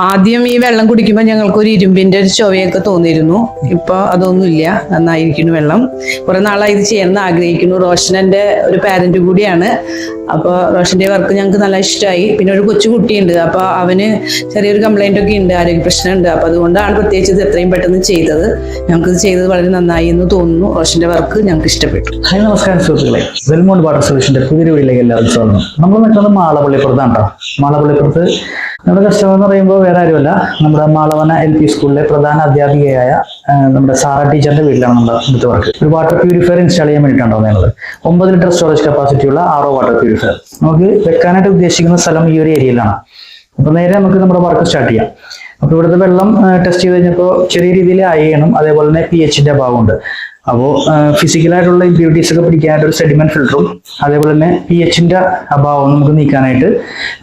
ആദ്യം ഈ വെള്ളം കുടിക്കുമ്പോൾ ഞങ്ങൾക്ക് ഒരു ഇരുമ്പിന്റെ ഒരു ചൊവയൊക്കെ തോന്നിയിരുന്നു. ഇപ്പൊ അതൊന്നുമില്ല, നന്നായിരിക്കുന്നു വെള്ളം. കുറെ നാളായി ഇത് ചെയ്യണമെന്ന് ആഗ്രഹിക്കുന്നു. റോഷനന്റെ ഒരു പാരന്റ് കൂടിയാണ്. അപ്പോൾ റോഷന്റെ വർക്ക് ഞങ്ങൾക്ക് നല്ല ഇഷ്ടമായി. പിന്നെ ഒരു കൊച്ചു കുട്ടിയുണ്ട്, അപ്പൊ അവന് ചെറിയൊരു കംപ്ലൈന്റ് ഒക്കെ ഉണ്ട്, ആരോഗ്യ പ്രശ്നമുണ്ട്. അപ്പൊ അതുകൊണ്ടാണ് പ്രത്യേകിച്ച് ഇത് എത്രയും പെട്ടെന്ന് ചെയ്തത്. ഞങ്ങൾക്ക് ഇത് ചെയ്തത് വളരെ നന്നായി എന്ന് തോന്നുന്നു. റോഷന്റെ വർക്ക് ഞങ്ങൾക്ക് ഇഷ്ടപ്പെട്ടു. ഹായ്, നമസ്കാരം സുഹൃത്തുക്കളെ. വെൽമോണ്ട് വാട്ടർ സൊല്യൂഷന്റെ പുതിയ വീട്ടിലേക്ക് എല്ലാവരും സ്വാഗതം. നമ്മൾ നിൽക്കുന്നത് മാളപ്പള്ളിപ്പുറത്താണ് കേട്ടോ. മാളപ്പള്ളിപ്പുറത്ത് നമ്മുടെ കസ്റ്റമർ എന്ന് പറയുമ്പോൾ വേറെ ആരുമല്ല, നമ്മുടെ മാളവന LP സ്കൂളിലെ പ്രധാന അധ്യാപികയായ നമ്മുടെ സാറ ടീച്ചറിന്റെ വീട്ടിലാണ് നമ്മുടെ ഇന്നത്തെ വർക്ക്. ഒരു വാട്ടർ പ്യൂരിഫയർ ഇൻസ്റ്റാൾ ചെയ്യാൻ വേണ്ടിയിട്ടാണ് വന്നത്. 9 ലിറ്റർ സ്റ്റോറേജ് കപ്പാസിറ്റി ഉള്ള RO വാട്ടർ പ്യൂരിഫയർ നമുക്ക് വെക്കാനായിട്ട് ഉദ്ദേശിക്കുന്ന സ്ഥലം ഈ ഒരു ഏരിയയിലാണ്. അപ്പൊ നേരെ നമുക്ക് നമ്മുടെ വർക്ക് സ്റ്റാർട്ട് ചെയ്യാം. അപ്പൊ ഇവിടുത്തെ വെള്ളം ടെസ്റ്റ് ചെയ്ത് കഴിഞ്ഞപ്പോൾ ചെറിയ രീതിയിൽ അയണം, അതേപോലെ തന്നെ pHന്റെ അഭാവമുണ്ട്. അപ്പോൾ ഫിസിക്കലായിട്ടുള്ള ഇമ്പ്യൂരിറ്റീസ് ഒക്കെ പിടിക്കാനായിട്ട് ഒരു സെഡിമെന്റ് ഫിൽറ്ററും, അതേപോലെ തന്നെ pHന്റെ അഭാവം നമുക്ക് നീക്കാനായിട്ട്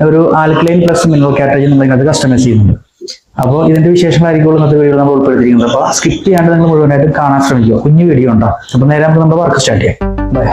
ഒരു ആൽക്കലൈൻ പ്ലസ് മിനറൽ കാറ്റേജ് നമ്മൾ ഇതിനകത്ത് കസ്റ്റമൈസ് ചെയ്യുന്നുണ്ട്. അപ്പോൾ ഇതിന്റെ വിശേഷങ്ങളായിരിക്കും ഇന്നത്തെ വീഡിയോ നമ്മൾ ഉൾപ്പെടുത്തിയിരിക്കുന്നത്. അപ്പോൾ സ്കിപ്പ് ചെയ്യാണ്ട് നിങ്ങൾ മുഴുവനായിട്ട് കാണാൻ ശ്രമിക്കുക. കുഞ്ഞു വീഡിയോ ഉണ്ടോ. അപ്പോൾ നേരെ നമുക്ക് നമ്മുടെ വർക്ക് സ്റ്റാർട്ട് ചെയ്യാം. ബൈ.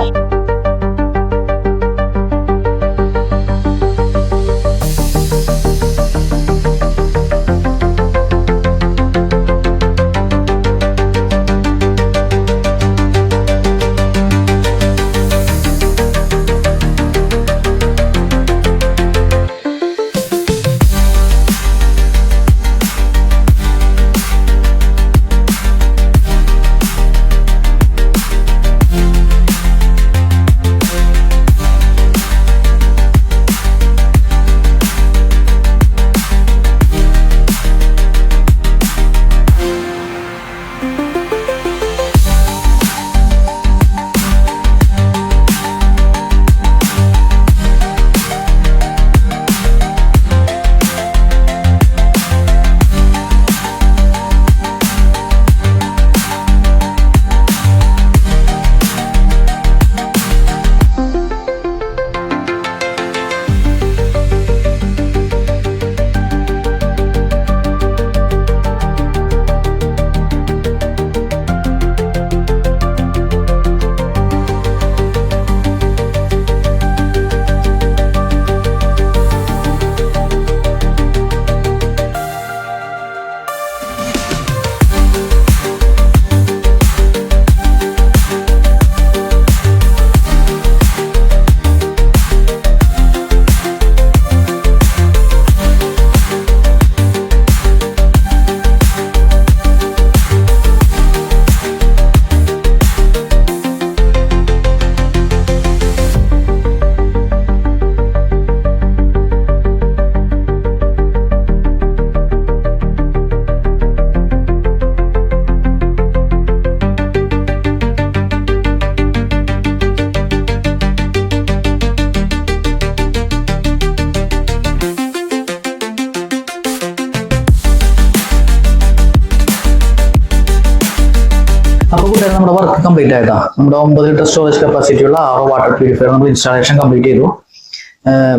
അപ്പോൾ കൂടെ നമ്മുടെ വർക്ക് കംപ്ലീറ്റ് ആയതാ. നമ്മുടെ 9 ലിറ്റർ സ്റ്റോറേജ് കപ്പാസിറ്റി ഉള്ള RO വാട്ടർ പ്യൂരിഫയർ നമ്മൾ ഇൻസ്റ്റാളേഷൻ കംപ്ലീറ്റ് ചെയ്തു.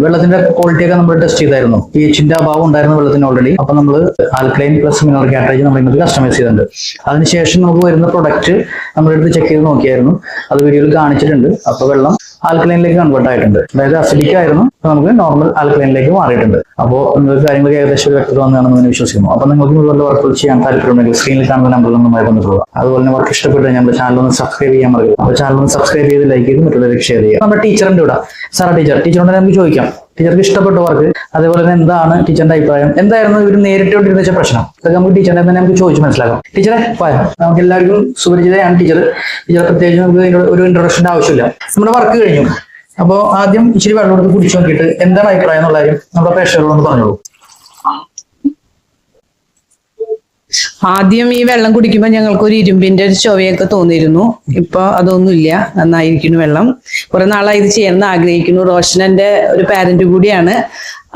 വെള്ളത്തിന്റെ ക്വാളിറ്റി ഒക്കെ നമ്മൾ ടെസ്റ്റ് ചെയ്തായിരുന്നു. pHന്റെ അഭാവം ഉണ്ടായിരുന്നു വെള്ളത്തിന് ഓൾറെഡി. അപ്പൊ നമ്മൾ ആൽക്കലൈൻ പ്ലസ് മിനറൽ കാറ്റേജ് നമ്മൾ ഇന്നത്തെ കസ്റ്റമൈസ് ചെയ്തിട്ടുണ്ട്. അതിനുശേഷം നമുക്ക് വരുന്ന പ്രൊഡക്റ്റ് നമ്മളെടുത്ത് ചെക്ക് ചെയ്ത് നോക്കിയായിരുന്നു. അത് വീഡിയോയിൽ കാണിച്ചിട്ടുണ്ട്. അപ്പൊ വെള്ളം ആൽക്കലൈനിലേക്ക് കൺവേർട്ട് ആയിട്ടുണ്ട്. അതായത് അസിഡിക് ആയിരുന്നു, നമുക്ക് നോർമൽ ആൽക്കലൈനിലേക്ക് മാറിയിട്ടുണ്ട്. അപ്പോൾ നിങ്ങൾക്ക് കാര്യങ്ങൾക്ക് ഏകദേശം ഒരു വ്യക്തത വന്നാണെന്ന് വിശ്വസിക്കുന്നു. അപ്പൊ നിങ്ങൾക്ക് ഇതുപോലെ വർക്കുകൾ ചെയ്യാൻ താല്പര്യമുണ്ടെങ്കിൽ സ്ക്രീനിൽ കാണുന്ന നമ്പറിൽ നിന്നുമായി ബന്ധപ്പെടുക. അതുപോലെ തന്നെ വർക്ക് ഇഷ്ടപ്പെട്ട് നമ്മുടെ ചാനൽ ഒന്ന് സബ്സ്ക്രൈബ് ചെയ്യാൻ മറക്കുക. അപ്പോൾ ചാനൽ ഒന്ന് സബ്സ്ക്രൈബ് ചെയ്ത് ലൈക്ക് ചെയ്ത് മറ്റുള്ളവർക്ക് ഷെയർ ചെയ്യുക. നമ്മുടെ ടീച്ചറിന്റെ കൂടെ സാറ ടീച്ചറോട് നമുക്ക് ചോദിക്കാം, ടീച്ചർക്ക് ഇഷ്ടപ്പെട്ട വർക്ക്, അതേപോലെ തന്നെ എന്താണ് ടീച്ചറിന്റെ അഭിപ്രായം, എന്തായിരുന്നു ഇവർ നേരിട്ടുകൊണ്ടിരുന്ന വെച്ച പ്രശ്നം, അതൊക്കെ നമുക്ക് ടീച്ചറിനെ തന്നെ നമുക്ക് ചോദിച്ച് മനസ്സിലാക്കാം. ടീച്ചറെ നമുക്ക് എല്ലാവർക്കും സുപരിചിതയാണ് ടീച്ചർ. പ്രത്യേകിച്ച് നമുക്ക് ഒരു ഇൻട്രൊഡക്ഷന്റെ ആവശ്യമില്ല. നമ്മുടെ വർക്ക് കഴിഞ്ഞു. അപ്പോൾ ആദ്യം ഇച്ചിരി വെള്ളം എടുത്ത് കുടിച്ചു നോക്കിയിട്ട് എന്താണ് അഭിപ്രായം എന്നുള്ള കാര്യം നമ്മുടെ പ്രേക്ഷകരോട് പറഞ്ഞോളൂ. ആദ്യം ഈ വെള്ളം കുടിക്കുമ്പോൾ ഞങ്ങൾക്ക് ഒരു ഇരുമ്പിന്റെ ഒരു ചൊവയൊക്കെ തോന്നിയിരുന്നു. ഇപ്പൊ അതൊന്നുമില്ല, നന്നായിരിക്കുന്നു വെള്ളം. കുറെ നാളായി ഇത് ചെയ്യണമെന്ന് ആഗ്രഹിക്കുന്നു. റോഷനന്റെ ഒരു പാരന്റ് കൂടിയാണ്.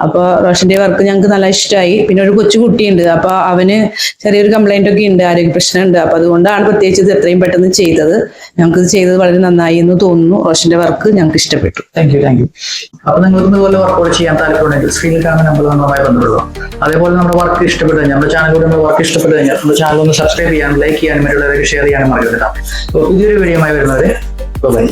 അപ്പൊ റോഷന്റെ വർക്ക് ഞങ്ങൾക്ക് നല്ല ഇഷ്ടമായി. പിന്നെ ഒരു കൊച്ചു കുട്ടിയുണ്ട്, അപ്പൊ അവന് ചെറിയൊരു കംപ്ലൈന്റ് ഒക്കെ ഉണ്ട്, ആരോഗ്യ പ്രശ്നമുണ്ട്. അപ്പൊ അതുകൊണ്ടാണ് പ്രത്യേകിച്ച് ഇത് എത്രയും പെട്ടെന്ന് ചെയ്തത്. ഞങ്ങൾക്ക് ഇത് ചെയ്തത് വളരെ നന്നായി എന്ന് തോന്നുന്നു. റോഷന്റെ വർക്ക് ഞങ്ങൾക്ക് ഇഷ്ടപ്പെട്ടു. Thank you. അപ്പൊ നിങ്ങൾക്ക് ഇതുപോലെ വർക്കൗട്ട് ചെയ്യാൻ താല്പര്യമുണ്ടെങ്കിൽ സ്ക്രീനിൽ കാണുന്ന നമ്പർ നമ്മളുമായി ബന്ധപ്പെടുക. അതേപോലെ നമ്മുടെ വർക്ക് ഇഷ്ടപ്പെട്ടു കഴിഞ്ഞാൽ, നമ്മുടെ ചാനലിലൂടെ നമ്മുടെ വർക്ക് ഇഷ്ടപ്പെട്ടു കഴിഞ്ഞാൽ നമ്മുടെ ചാനൽ ഒന്ന് സബ്സ്ക്രൈബ് ചെയ്യാനും ലൈക്ക് ചെയ്യാനും മറ്റുള്ളവർക്ക് ഷെയർ ചെയ്യാനും മറക്കരുത്. അപ്പോൾ പുതിയൊരു വീഡിയോ ആയി വരുന്നവരെ ബൈ.